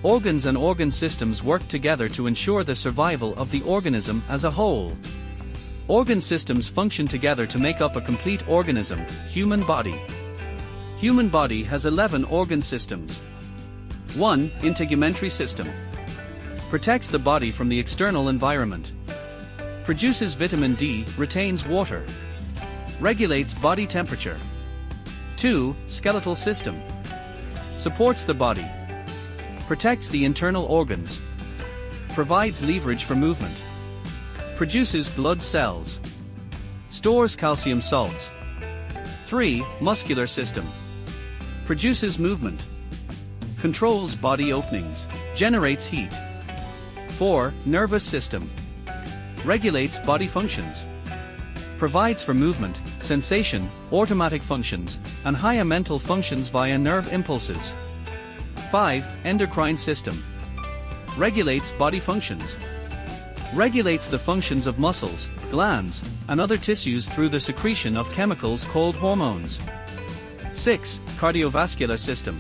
Organs and organ systems work together to ensure the survival of the organism as a whole. Organ systems function together to make up a complete organism, human body. Human body has 11 organ systems. 1. Integumentary system. Protects the body from the external environment. Produces vitamin D, retains water. Regulates body temperature. 2. Skeletal system. Supports the body. Protects the internal organs. Provides leverage for movement. Produces blood cells. Stores calcium salts. 3. Muscular system. Produces movement. Controls body openings. Generates heat. 4. Nervous system. Regulates body functions. Provides for movement, sensation, automatic functions, and higher mental functions via nerve impulses. 5. Endocrine system. Regulates body functions. Regulates the functions of muscles, glands, and other tissues through the secretion of chemicals called hormones. 6. Cardiovascular system.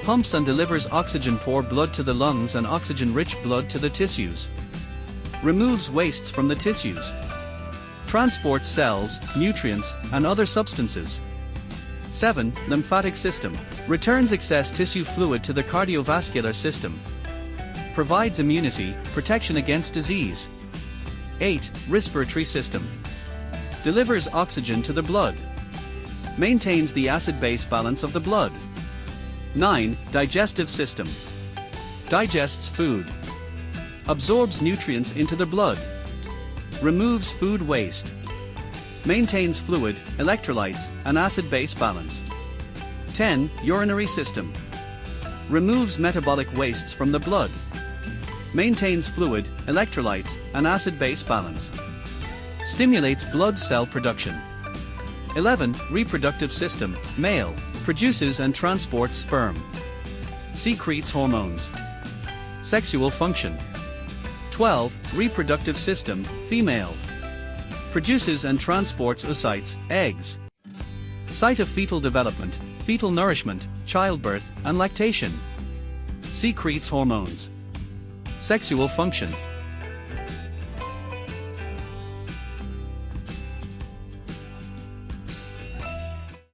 Pumps and delivers oxygen-poor blood to the lungs and oxygen-rich blood to the tissues. Removes wastes from the tissues. Transports cells, nutrients, and other substances. 7. Lymphatic system. Returns excess tissue fluid to the cardiovascular system. Provides immunity, protection against disease. 8. Respiratory system. Delivers oxygen to the blood. Maintains the acid-base balance of the blood. 9. Digestive system. Digests food. Absorbs nutrients into the blood. Removes food waste. Maintains fluid, electrolytes, and acid-base balance. 10. Urinary system. Removes metabolic wastes from the blood. Maintains fluid, electrolytes, and acid-base balance. Stimulates blood cell production. 11. Reproductive system, male. Produces and transports sperm. Secretes hormones. Sexual function. 12. Reproductive system, female. Produces and transports oocytes, eggs. Site of fetal development, fetal nourishment, childbirth, and lactation. Secretes hormones. Sexual function.